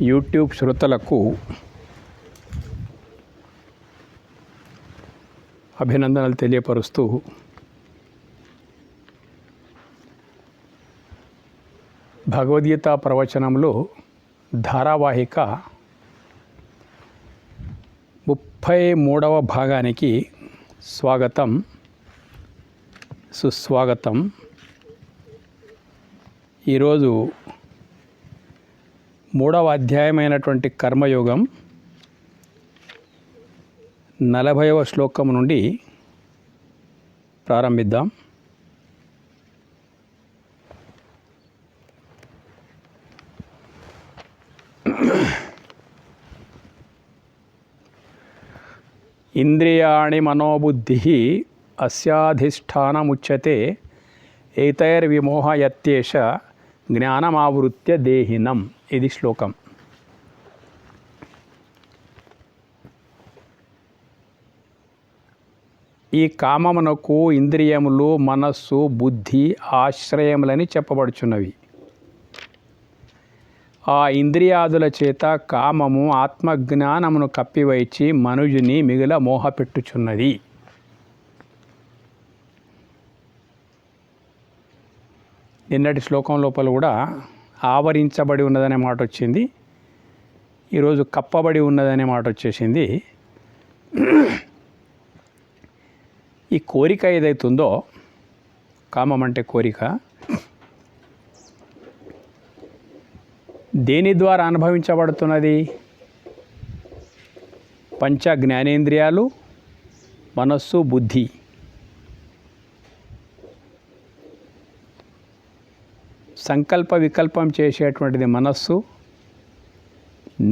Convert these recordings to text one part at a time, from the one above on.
YouTube శ్రోతలకు అభినందనలు తెలియపరుస్తూ భగవద్గీత ప్రవచనంలో ధారావాహిక 33వ భాగానికి స్వాగతం, సుస్వాగతం. ఈరోజు 3వ అధ్యాయమైనటువంటి కర్మయోగం 40వ శ్లోకం నుండి ప్రారంభిద్దాం. ఇంద్రియాణి మనోబుద్ధిః అస్యాధిష్ఠానముచ్యతే ఏతైర్విమోహయత్యేష జ్ఞానమావృత్య దేహినం. ఇది శ్లోకం. ఈ కామమునకు ఇంద్రియములు, మనస్సు, బుద్ధి ఆశ్రయములని చెప్పబడుచున్నవి. ఆ ఇంద్రియాదుల చేత కామము ఆత్మజ్ఞానమును కప్పివైచి మనుజుని మిగుల మోహపెట్టుచున్నది. నిన్నటి శ్లోకం లోపల కూడా ఆవరించబడి ఉన్నదనే మాట వచ్చింది. ఈరోజు కప్పబడి ఉన్నదనే మాట వచ్చేసింది. ఈ కోరిక ఏదైతుందో, కామం అంటే కోరిక, దేని ద్వారా అనుభవించబడుతున్నది? పంచ జ్ఞానేంద్రియాలు, మనస్సు, బుద్ధి. సంకల్ప వికల్పం చేసేటువంటిది మనస్సు,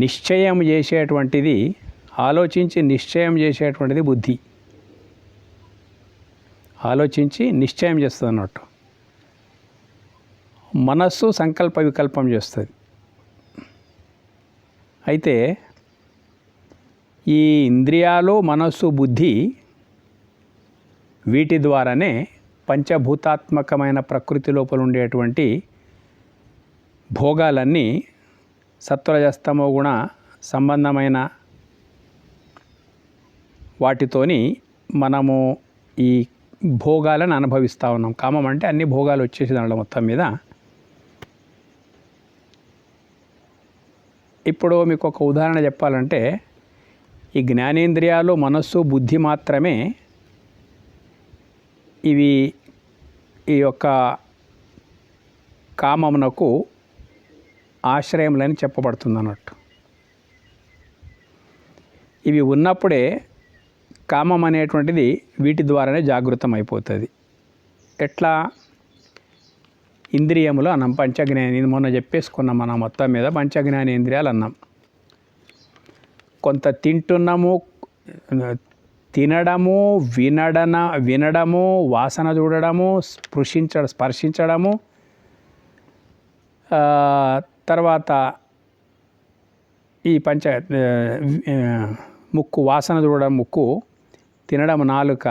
నిశ్చయం చేసేటువంటిది, ఆలోచించి నిశ్చయం చేసేటువంటిది బుద్ధి. ఆలోచించి నిశ్చయం చేస్తుంది అన్నట్టు. మనస్సు సంకల్ప వికల్పం చేస్తుంది. అయితే ఈ ఇంద్రియాలు, మనస్సు, బుద్ధి వీటి ద్వారానే పంచభూతాత్మకమైన ప్రకృతి లోపల ఉండేటువంటి భోగాలన్నీ సత్వరజస్తమో గుణ సంబంధమైన వాటితోని మనము ఈ భోగాలను అనుభవిస్తూ ఉన్నాం. కామం అంటే అన్ని భోగాలు వచ్చేసి దాంట్లో మొత్తం మీద. ఇప్పుడు మీకు ఒక ఉదాహరణ చెప్పాలంటే, ఈ జ్ఞానేంద్రియాలు, మనస్సు, బుద్ధి మాత్రమే ఇవి ఈ యొక్క కామమునకు ఆశ్రయములని చెప్పబడుతుంది అన్నట్టు. ఇవి ఉన్నప్పుడే కామం అనేటువంటిది వీటి ద్వారానే జాగృతం అయిపోతుంది. ఎట్లా? ఇంద్రియములు అన్నాం, పంచజ్ఞాని. మొన్న చెప్పేసుకున్నాం మనం మొత్తం మీద పంచజ్ఞానేంద్రియాలు అన్నాం. కొంత తింటున్నాము, తినడము, వినడము, వాసన చూడడము, స్పర్శించడము, తర్వాత ఈ ముక్కు, వాసన చూడడం ముక్కు, తినడం నాలుక,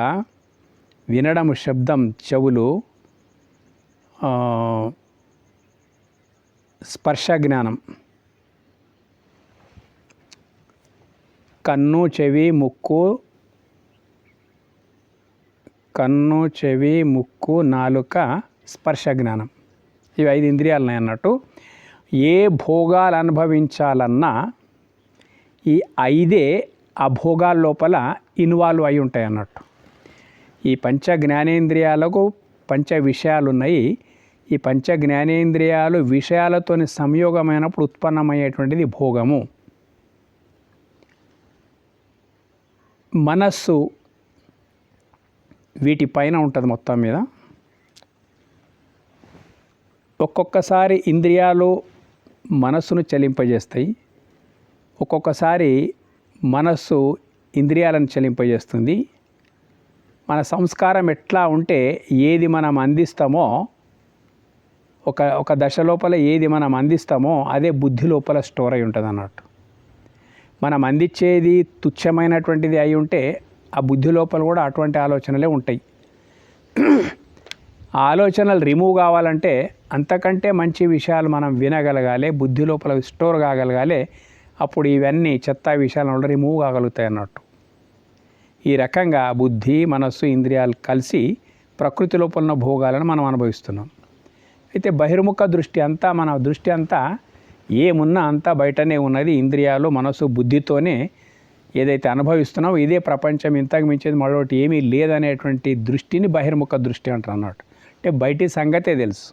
వినడం శబ్దం చెవులు, స్పర్శ జ్ఞానం కన్ను, చెవి, ముక్కు, నాలుక, స్పర్శ జ్ఞానం. ఇవి 5 ఇంద్రియాలున్నాయి అన్నట్టు. ఏ భోగాలు అనుభవించాలన్నా ఈ 5 ఆ భోగాల లోపల ఇన్వాల్వ్ అయి ఉంటాయి అన్నట్టు. ఈ పంచ జ్ఞానేంద్రియాలకు పంచ విషయాలు ఉన్నాయి. ఈ పంచ జ్ఞానేంద్రియాలు విషయాలతోని సంయోగమైనప్పుడు ఉత్పన్నమయ్యేటువంటిది భోగము. మనస్సు వీటిపైన ఉంటుంది మొత్తం మీద. ఒక్కొక్కసారి ఇంద్రియాలు మనస్సును చలింపజేస్తాయి, ఒక్కొక్కసారి మనస్సు ఇంద్రియాలను చలింపజేస్తుంది. మన సంస్కారం ఎట్లా ఉంటే ఏది మనం అందిస్తామో, ఒక దశ లోపల ఏది మనం అందిస్తామో అదే బుద్ధి లోపల స్టోర్ అయి ఉంటుంది అన్నట్టు. మనం అందించేది తుచ్చమైనటువంటిది అయి ఉంటే ఆ బుద్ధి లోపల కూడా అటువంటి ఆలోచనలే ఉంటాయి. ఆలోచనలు రిమూవ్ కావాలంటే అంతకంటే మంచి విషయాలు మనం వినగలగాలి, బుద్ధి లోపల స్టోర్ కాగలగాలి. అప్పుడు ఇవన్నీ చెత్త విషయాలు రిమూవ్ కాగలుగుతాయి అన్నట్టు. ఈ రకంగా బుద్ధి, మనస్సు, ఇంద్రియాలు కలిసి ప్రకృతి లోపల ఉన్న భోగాలను మనం అనుభవిస్తున్నాం. అయితే బహిర్ముఖ దృష్టి అంతా, మన దృష్టి అంతా ఏమున్నా అంతా బయటనే ఉన్నది. ఇంద్రియాలు, మనస్సు, బుద్ధితోనే ఏదైతే అనుభవిస్తున్నామో ఇదే ప్రపంచం, ఇంతకు మించేది మరొకటి ఏమీ లేదనేటువంటి దృష్టిని బహిర్ముఖ దృష్టి అంటారు అన్నట్టు. అంటే బయటి సంగతే తెలుసు.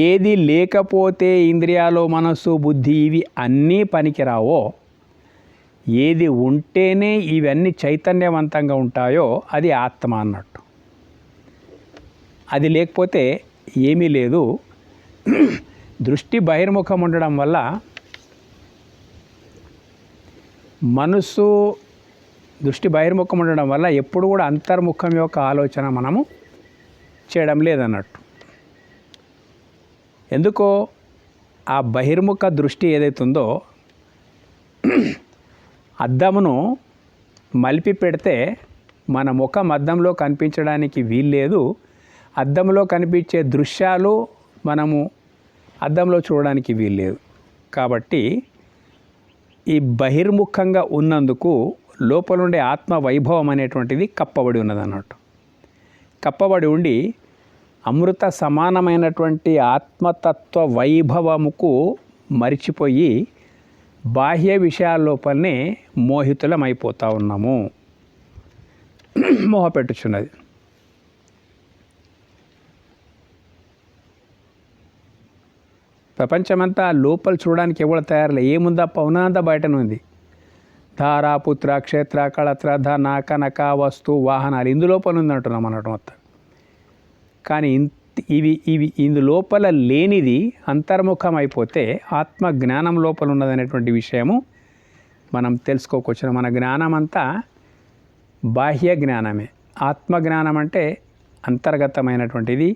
ఏది లేకపోతే ఇంద్రియాలు, మనస్సు, బుద్ధి ఇవి అన్నీ పనికిరావో, ఏది ఉంటేనే ఇవన్నీ చైతన్యవంతంగా ఉంటాయో అది ఆత్మ అన్నట్టు. అది లేకపోతే ఏమీ లేదు. దృష్టి బహిర్ముఖం ఉండడం వల్ల మనస్సు దృష్టి బహిర్ముఖం ఉండడం వల్ల ఎప్పుడు కూడా అంతర్ముఖం యొక్క ఆలోచన మనము చేయడం లేదన్నట్టు. ఎందుకో ఆ బహిర్ముఖ దృష్టి ఏదైతే ఉందో అద్దమును మలిపి పెడితే మన ముఖం అద్దంలో కనిపించడానికి వీల్లేదు. అద్దంలో కనిపించే దృశ్యాలు మనము అద్దంలో చూడడానికి వీల్లేదు. కాబట్టి ఈ బహిర్ముఖంగా ఉన్నందుకు లోపలుండే ఆత్మ వైభవం అనేటువంటిది కప్పబడి ఉన్నదన్నట్టు. కప్పబడి ఉండి అమృత సమానమైనటువంటి ఆత్మతత్వ వైభవముకు మరిచిపోయి బాహ్య విషయాల లోపలనే మోహితులమైపోతూ ఉన్నాము, మోహపెట్టుచున్నది. ప్రపంచమంతా లోపల చూడడానికి ఎవరు తయారులే. ఏముందప్ప ఉన్నదంతా బయటనే ఉంది. ధార, పుత్ర, క్షేత్ర, కళత్ర, ధన, కనక, వస్తు, వాహనాలు ఇందులోపల ఉంది అంటున్నాం అన్నట్టు మొత్తం. కానీ ఇవి ఇందులోపల లేనిది అంతర్ముఖం అయిపోతే ఆత్మ జ్ఞానం లోపల ఉన్నదనేటువంటి విషయము మనం తెలుసుకోకొచ్చిన. మన జ్ఞానం అంతా బాహ్య జ్ఞానమే. ఆత్మ జ్ఞానం అంటే అంతర్గతమైనటువంటిది.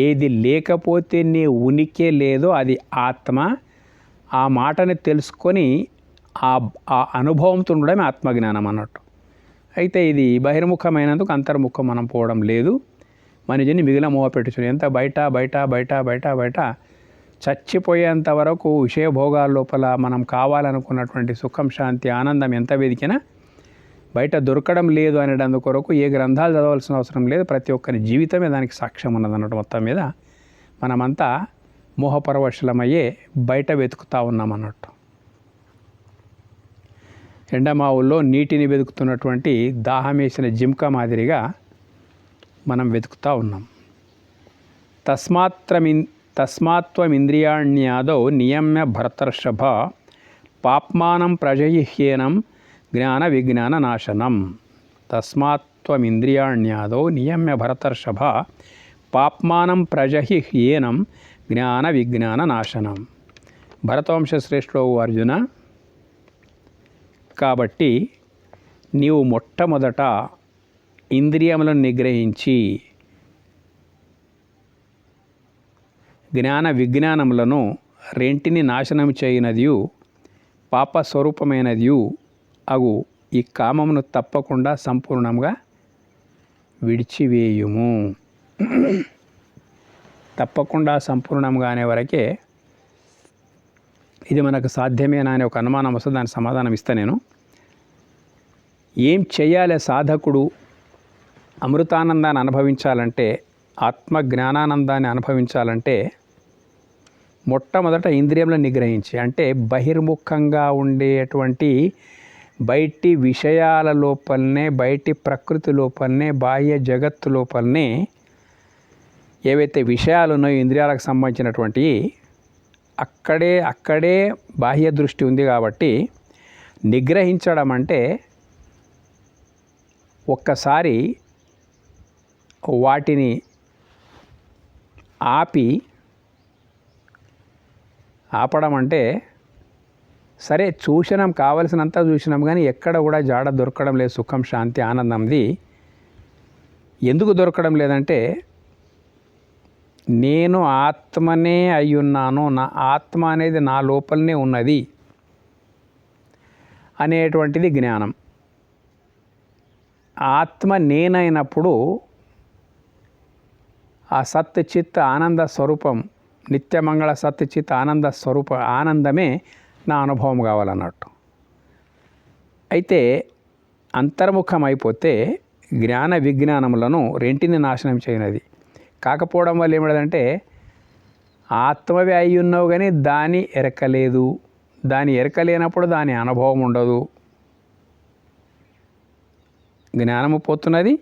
ఏది లేకపోతే నీ ఉనికి లేదో అది ఆత్మ. ఆ మాటని తెలుసుకొని ఆ అనుభవంతో ఉండడమే ఆత్మజ్ఞానం అన్నట్టు. అయితే ఇది బహిర్ముఖమైనందుకు అంతర్ముఖం మనం పోవడం లేదు. మనిషిని మిగిలిన మోహపెట్టుచుని ఎంత బయట బయట బయట బయట బయట చచ్చిపోయేంత వరకు విషయభోగాల లోపల మనం కావాలనుకున్నటువంటి సుఖం, శాంతి, ఆనందం ఎంత వెతికినా బయట దొరకడం లేదు అనేటందు కొరకు ఏ గ్రంథాలు చదవాల్సిన అవసరం లేదు. ప్రతి ఒక్కరి జీవితమే దానికి సాక్ష్యం ఉన్నదన్నట్టు. మొత్తం మీద మనమంతా మోహపరవశులమయ్యే బయట వెతుకుతూ ఉన్నామన్నట్టు. ఎండమావుల్లో నీటిని వెతుకుతున్నటువంటి దాహమేసిన జింక మాదిరిగా మనం వెతుకుతూ ఉన్నాం. తస్మాత్వమింద్రియాణ్యాదౌ నియమ్య భరతర్షభ పాప్మానం ప్రజయిహ్యేనం జ్ఞాన విజ్ఞాన నాశనం. తస్మాత్వమింద్రియాణ్యాదౌ నియమ్య భరతర్షభ పాప్మానం ప్రజయిహ్యేనం జ్ఞాన విజ్ఞాన నాశనం. భరతవంశ శ్రేష్ఠుడు అర్జున, కాబట్టి నీవు మొట్టమొదట ఇంద్రియములను నిగ్రహించి జ్ఞాన విజ్ఞానములను రెంటిని నాశనం చేయనదియు పాపస్వరూపమైనదియు అగు ఈ కామమును తప్పకుండా సంపూర్ణంగా విడిచివేయుము. తప్పకుండా సంపూర్ణంగా అనే వరకే ఇది మనకు సాధ్యమేనా అనే ఒక అనుమానం వస్తుంది. దానికి సమాధానం ఇస్తా నేను. ఏం చేయాలి సాధకుడు అమృతానందాన్ని అనుభవించాలంటే, ఆత్మ జ్ఞానానందాన్ని అనుభవించాలంటే మొట్టమొదట ఇంద్రియములను నిగ్రహించి, అంటే బహిర్ముఖంగా ఉండేటువంటి బయటి విషయాల లోపలనే, బయటి ప్రకృతి లోపలనే, బాహ్య జగత్తు లోపలనే ఏవైతే విషయాలు ఉన్నాయో ఇంద్రియాలకు సంబంధించినటువంటి అక్కడే బాహ్య దృష్టి ఉంది. కాబట్టి నిగ్రహించడం అంటే ఒక్కసారి వాటిని ఆపడం అంటే, సరే చూసినాం, కావలసినంత చూసినాం, కానీ ఎక్కడ కూడా జాడ దొరకడం లేదు. సుఖం, శాంతి, ఆనందంది ఎందుకు దొరకడం లేదంటే, నేను ఆత్మనే అయ్యున్నాను, నా ఆత్మ అనేది నా లోపలనే ఉన్నది అనేటువంటిది జ్ఞానం. ఆత్మ నేనైనప్పుడు ఆ సత్ చిత్ ఆనంద స్వరూపం, నిత్యమంగళ సత్ చిత్ ఆనంద స్వరూప ఆనందమే నా అనుభవం కావాలన్నట్టు. అయితే అంతర్ముఖం అయిపోతే జ్ఞాన విజ్ఞానములను రెంటిని నాశనం చేయనది. కాకపోవడం వల్ల ఏమిటంటే ఆత్మవే అయి ఉన్నావు కానీ దాని ఎరకలేదు. దాని ఎరకలేనప్పుడు దాని అనుభవం ఉండదు. జ్ఞానము పోతున్నది,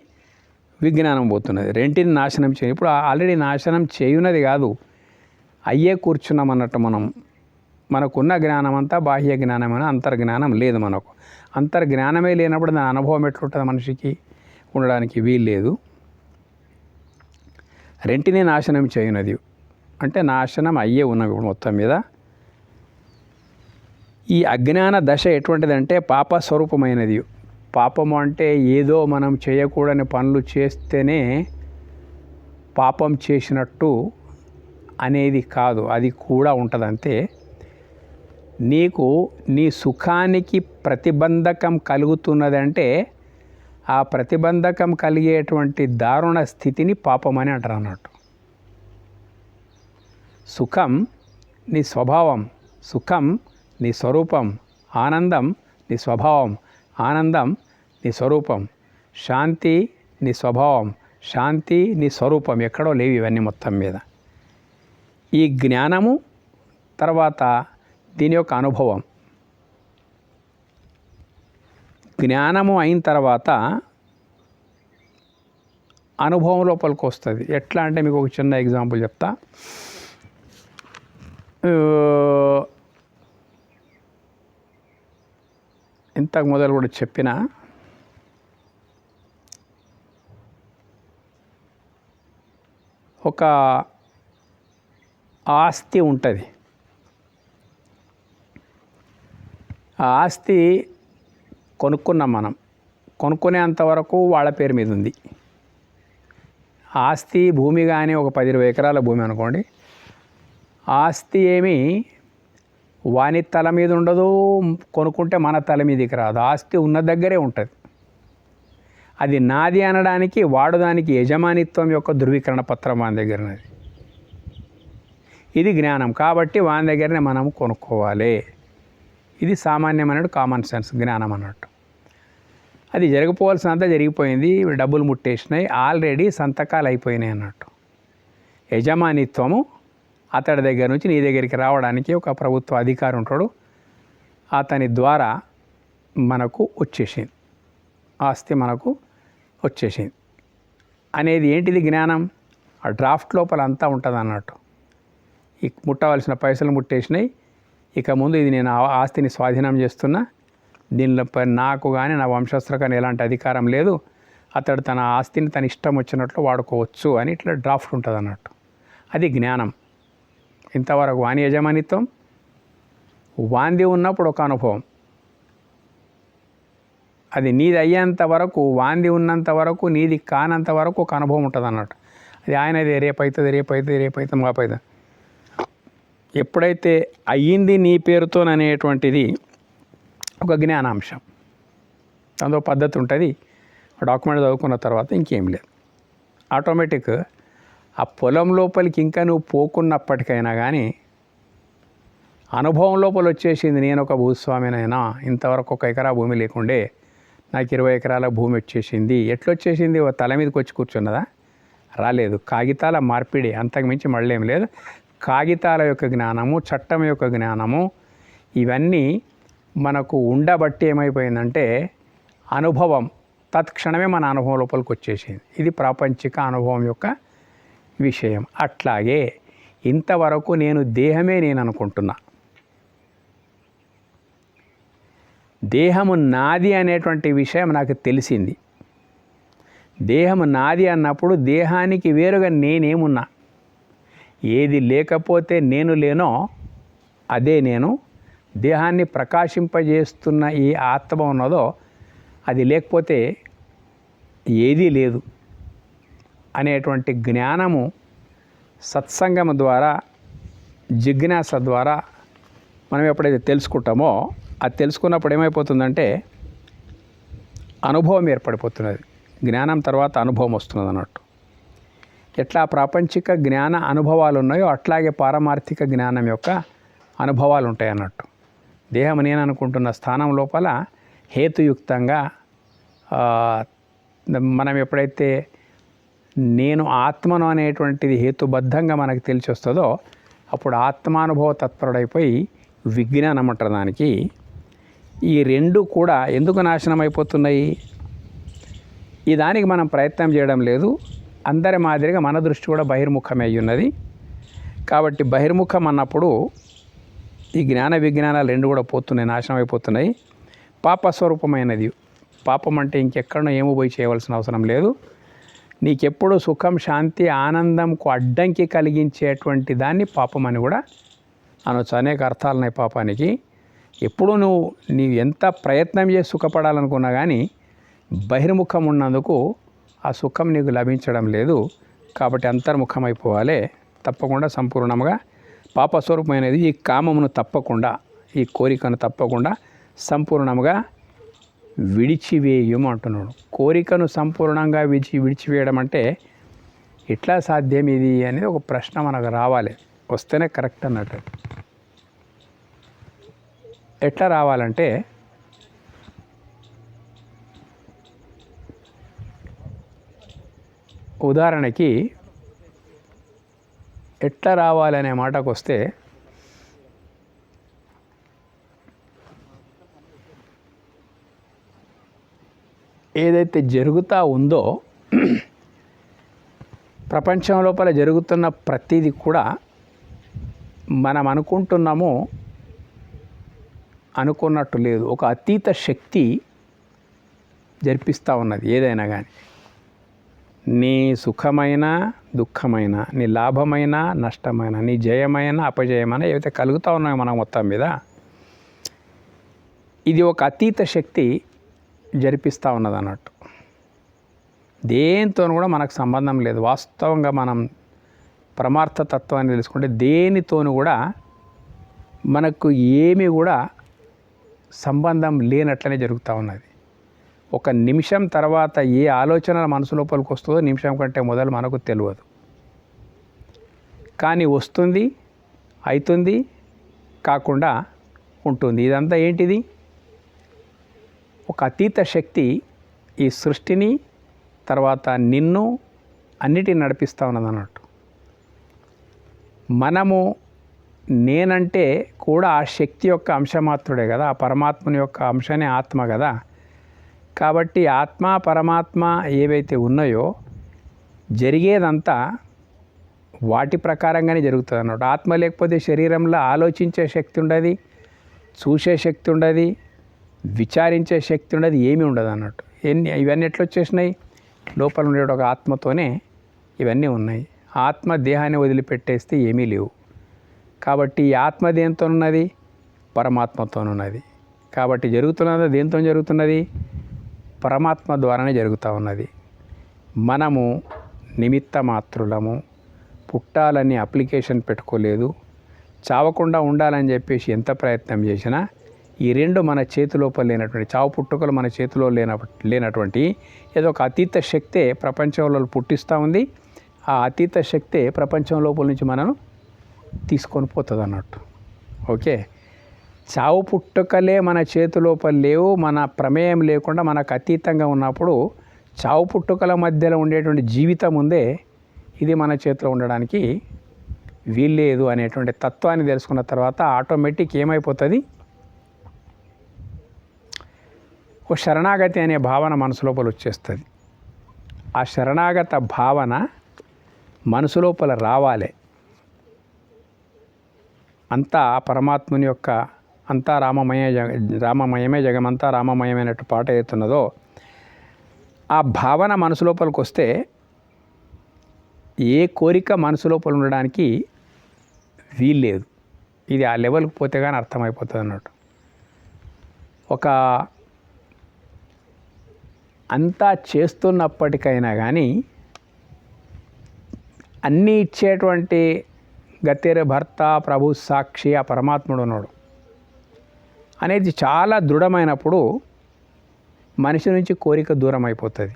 విజ్ఞానం పోతున్నది. రెంటిని నాశనం చేయ. ఇప్పుడు ఆల్రెడీ నాశనం చేయున్నది కాదు, అయ్యే కూర్చున్నాం అన్నట్టు. మనకున్న జ్ఞానం అంతా బాహ్య జ్ఞానమైన, అంతర్జ్ఞానం లేదు మనకు. అంతర్జ్ఞానమే లేనప్పుడు దాని అనుభవం ఎట్లుంటుంది మనిషికి? ఉండడానికి వీలు లేదు. రెంటిని నాశనం చేయున్నది అంటే నాశనం అయ్యే ఉన్నవి ఇప్పుడు మొత్తం మీద. ఈ అజ్ఞాన దశ ఎటువంటిదంటే పాప స్వరూపమైనది. పాపము అంటే ఏదో మనం చేయకూడని పనులు చేస్తేనే పాపం చేసినట్టు అనేది కాదు, అది కూడా ఉంటుంది అంతే. నీకు నీ సుఖానికి ప్రతిబంధకం కలుగుతున్నదంటే ఆ ప్రతిబంధకం కలిగేటువంటి దారుణ స్థితిని పాపం అని అంటారు అన్నట్టు. సుఖం నీ స్వభావం, సుఖం నీ స్వరూపం, ఆనందం నీ స్వభావం, ఆనందం నీ స్వరూపం, శాంతి నీ స్వభావం, శాంతి నీ స్వరూపం. ఎక్కడో లేవు ఇవన్నీ మొత్తం మీద. ఈ జ్ఞానము తర్వాత దీని యొక్క అనుభవం. జ్ఞానము అయిన తర్వాత అనుభవం లోపలికి వస్తుంది. ఎట్లా అంటే మీకు ఒక చిన్న ఎగ్జాంపుల్ చెప్తా. ఇంతకు మొదలు కూడా చెప్పిన ఒక ఆస్తి ఉంటుంది. ఆ ఆస్తి కొనుక్కున్నాం మనం. కొనుక్కునేంతవరకు వాళ్ళ పేరు మీద ఉంది. ఆస్తి భూమి కానీ ఒక 10-20 ఎకరాల భూమి అనుకోండి. ఆస్తి ఏమి వాని తల మీద ఉండదు, కొనుక్కుంటే మన తల మీదకి రాదు. ఆస్తి ఉన్న దగ్గరే ఉంటుంది. అది నాది అనడానికి వాడు దానికి యజమానిత్వం యొక్క ధృవీకరణ పత్రం వాని దగ్గర ఉన్నది. ఇది జ్ఞానం. కాబట్టి వాని దగ్గరనే మనం కొనుక్కోవాలి. ఇది సామాన్యమైన కామన్ సెన్స్ జ్ఞానం అన్నట్టు. అది జరగపోవాల్సినంత జరిగిపోయింది. డబ్బులు ముట్టేసినాయి, ఆల్రెడీ సంతకాలు అయిపోయినాయి అన్నట్టు. యజమానిత్వము అతడి దగ్గర నుంచి నీ దగ్గరికి రావడానికి ఒక ప్రభుత్వ అధికారి ఉంటాడు. అతని ద్వారా మనకు వచ్చేసింది, ఆస్తి మనకు వచ్చేసింది అనేది ఏంటిది? జ్ఞానం. ఆ డ్రాఫ్ట్ లోపల అంతా ఉంటుంది అన్నట్టు. ఈ ముట్టవలసిన పైసలు ముట్టేసినాయి. ఇక ముందు ఇది నేను ఆస్తిని స్వాధీనం చేస్తున్నా, దీనిపై నాకు కానీ నా వంశస్థులకు కానీ ఎలాంటి అధికారం లేదు, అతడు తన ఆస్తిని తన ఇష్టం వచ్చినట్లు వాడుకోవచ్చు అని ఇట్లా డ్రాఫ్ట్ ఉంటుంది అన్నట్టు. అది జ్ఞానం. ఇంతవరకు వాని యజమానిత్వం వాంది ఉన్నప్పుడు ఒక అనుభవం, అది నీది అయ్యేంత వరకు, వాంది ఉన్నంత వరకు, నీది కానంత వరకు ఒక అనుభవం ఉంటుంది అన్నట్టు. అది ఆయనది రేపైతుంది మాపైతుంది. ఎప్పుడైతే అయ్యింది నీ పేరుతోననేటువంటిది ఒక జ్ఞానాంశం. అందులో పద్ధతి ఉంటుంది. డాక్యుమెంట్ చదువుకున్న తర్వాత ఇంకేం లేదు. ఆటోమేటిక్ ఆ పొలం లోపలికి ఇంకా నువ్వు పోకున్నప్పటికైనా కానీ అనుభవం లోపల వచ్చేసింది. నేను ఒక భూస్వామినైనా, ఇంతవరకు 1 ఎకరా భూమి లేకుండే నాకు 20 ఎకరాల భూమి వచ్చేసింది. ఎట్లొచ్చేసింది? తల మీదకి వచ్చి కూర్చున్నదా? రాలేదు. కాగితాల మార్పిడి, అంతకుమించి మళ్ళీ ఏం లేదు. కాగితాల యొక్క జ్ఞానము, చట్టం యొక్క జ్ఞానము, ఇవన్నీ మనకు ఉండబట్టి ఏమైపోయిందంటే అనుభవం తత్క్షణమే మన అనుభవం లోపలికి వచ్చేసింది. ఇది ప్రాపంచిక అనుభవం యొక్క విషయం. అట్లాగే ఇంతవరకు నేను దేహమే నేను అనుకుంటున్నా. దేహము నాది అనేటువంటి విషయం నాకు తెలిసింది. దేహము నాది అన్నప్పుడు దేహానికి వేరుగా నేనేమున్నా, ఏది లేకపోతే నేను లేనో అదే నేను. దేహాన్ని ప్రకాశింపజేస్తున్న ఈ ఆత్మ ఉన్నదో అది లేకపోతే ఏదీ లేదు అనేటువంటి జ్ఞానము సత్సంగం ద్వారా, జిజ్ఞాస ద్వారా మనం ఎప్పుడైతే తెలుసుకుంటామో, అది తెలుసుకున్నప్పుడు ఏమైపోతుందంటే అనుభవం ఏర్పడిపోతున్నది. జ్ఞానం తర్వాత అనుభవం వస్తున్నది అన్నట్టు. ఎట్లా ప్రాపంచిక జ్ఞాన అనుభవాలు ఉన్నాయో అట్లాగే పారమార్థిక జ్ఞానం యొక్క అనుభవాలు ఉంటాయి అన్నట్టు. దేహం నేను అనుకుంటున్న స్థానం లోపల హేతుయుక్తంగా మనం ఎప్పుడైతే నేను ఆత్మను అనేటువంటిది హేతుబద్ధంగా మనకు తెలిసి వస్తుందో అప్పుడు ఆత్మానుభవ తత్పరుడైపోయి విజ్ఞానం అంటారు దానికి. ఈ రెండు కూడా ఎందుకు నాశనం అయిపోతున్నాయి? ఈ దానికి మనం ప్రయత్నం చేయడం లేదు. అందరి మాదిరిగా మన దృష్టి కూడా బహిర్ముఖమే అయి ఉన్నది. కాబట్టి బహిర్ముఖం అన్నప్పుడు ఈ జ్ఞాన విజ్ఞానాలు రెండు కూడా పోతున్నాయి, నాశనం అయిపోతున్నాయి. పాపస్వరూపమైనది. పాపం అంటే ఇంకెక్కడో ఏమో పోయి చేయవలసిన అవసరం లేదు. నీకెప్పుడు సుఖం, శాంతి, ఆనందంకు అడ్డంకి కలిగించేటువంటి దాన్ని పాపం అని కూడా అనొచ్చు. అనేక అర్థాలు ఉన్నాయి పాపానికి. ఎప్పుడు నీవు ఎంత ప్రయత్నం చేసి సుఖపడాలనుకున్నా కానీ బహిర్ముఖం ఉన్నందుకు ఆ సుఖం నీకు లభించడం లేదు. కాబట్టి అంతర్ముఖం అయిపోవాలి. తప్పకుండా సంపూర్ణంగా పాపస్వరూపమైనది ఈ కామమును తప్పకుండా, ఈ కోరికను తప్పకుండా సంపూర్ణంగా విడిచివేయము అంటున్నాడు. కోరికను సంపూర్ణంగా విడిచివేయడం అంటే ఎట్లా సాధ్యం ఇది అనేది ఒక ప్రశ్న మనకు రావాలి. వస్తేనే కరెక్ట్ అన్నట్టు. ఎట్లా రావాలంటే ఉదాహరణకి ఎట్లా రావాలనే మాటకు వస్తే ఏదైతే జరుగుతూ ఉందో ప్రపంచం లోపల జరుగుతున్న ప్రతిదీ కూడా మనం అనుకుంటున్నామో అనుకున్నట్టు లేదు. ఒక అతీత శక్తి జరిపిస్తూ ఉన్నది ఏదైనా కానీ. నీ సుఖమైన దుఃఖమైన, నీ లాభమైన నష్టమైన, నీ జయమైన అపజయమైన ఏవైతే కలుగుతూ ఉన్నాయో మనం మొత్తం మీద, ఇది ఒక అతీత శక్తి జరిపిస్తూ ఉన్నది అన్నట్టు. దేనితో కూడా మనకు సంబంధం లేదు. వాస్తవంగా మనం పరమార్థ తత్వాన్ని తెలుసుకుంటే దేనితోనూ కూడా మనకు ఏమీ కూడా సంబంధం లేనట్లనే జరుగుతూ ఉన్నది. ఒక నిమిషం తర్వాత ఏ ఆలోచన మనసు లోపలికి వస్తుందో నిమిషం కంటే మొదలు మనకు తెలియదు. కానీ వస్తుంది, అవుతుంది, కాకుండా ఉంటుంది. ఇదంతా ఏంటిది? ఒక అతీత శక్తి ఈ సృష్టిని తర్వాత నిన్ను అన్నిటిని నడిపిస్తూ ఉన్నది అన్నట్టు. మనము నేనంటే కూడా ఆ శక్తి యొక్క అంశమాత్రుడే కదా, ఆ పరమాత్మని యొక్క అంశనే ఆత్మ కదా. కాబట్టి ఆత్మ పరమాత్మ ఏవైతే ఉన్నాయో జరిగేదంతా వాటి ప్రకారంగానే జరుగుతుంది అన్నట్టు. ఆత్మ లేకపోతే శరీరంలో ఆలోచించే శక్తి ఉండదు, చూసే శక్తి ఉండదు, విచారించే శక్తి ఉండదు, ఏమీ ఉండదు అన్నట్టు. ఇవన్నీ ఎట్లా వచ్చేసినాయి? లోపల ఉండే ఒక ఆత్మతోనే ఇవన్నీ ఉన్నాయి. ఆత్మ దేహాన్ని వదిలిపెట్టేస్తే ఏమీ లేవు. కాబట్టి ఆత్మ దేంతో ఉన్నది? పరమాత్మతో ఉన్నది. కాబట్టి జరుగుతున్నది దేంతో జరుగుతున్నది? పరమాత్మ ద్వారానే జరుగుతూ ఉన్నది. మనము నిమిత్త మాత్రులము. పుట్టాలని అప్లికేషన్ పెట్టుకోలేదు. చావకుండా ఉండాలని చెప్పేసి ఎంత ప్రయత్నం చేసినా ఈ రెండు మన చేతిలోపల లేనటువంటి, చావు పుట్టుకలు మన చేతిలో లేనటువంటి ఏదో ఒక అతీత శక్తే ప్రపంచంలో పుట్టిస్తూ ఉంది. ఆ అతీత శక్తే ప్రపంచం లోపల నుంచి మనను తీసుకొని పోతుంది అన్నట్టు. ఓకే, చావు పుట్టుకలే మన చేతిలోపల లేవు. మన ప్రమేయం లేకుండా మనకు అతీతంగా ఉన్నప్పుడు చావు పుట్టుకల మధ్యలో ఉండేటువంటి జీవితం ఉందే, ఇది మన చేతిలో ఉండడానికి వీల్లేదు అనేటువంటి తత్వాన్ని తెలుసుకున్న తర్వాత ఆటోమేటిక్ ఏమైపోతుంది? ఒక శరణాగతి అనే భావన మనసు లోపల వచ్చేస్తుంది. ఆ శరణాగత భావన మనసు లోపల రావాలి. అంతా పరమాత్ముని యొక్క అంతా రామమయమే జగమంతా రామమయమైనట్టు పాట ఏతున్నదో ఆ భావన మనసు లోపలికి వస్తే ఏ కోరిక మనసు లోపల ఉండడానికి వీల్లేదు. ఇది ఆ లెవెల్కి పోతే కానీ అర్థమైపోతుంది అన్నట్టు. ఒక అంతా చేస్తున్నప్పటికైనా కానీ అన్నీ ఇచ్చేటువంటి గతేర భర్త ప్రభు సాక్షి ఆ పరమాత్ముడు ఉన్నాడు అనేది చాలా దృఢమైనప్పుడు మనిషి నుంచి కోరిక దూరం అయిపోతుంది.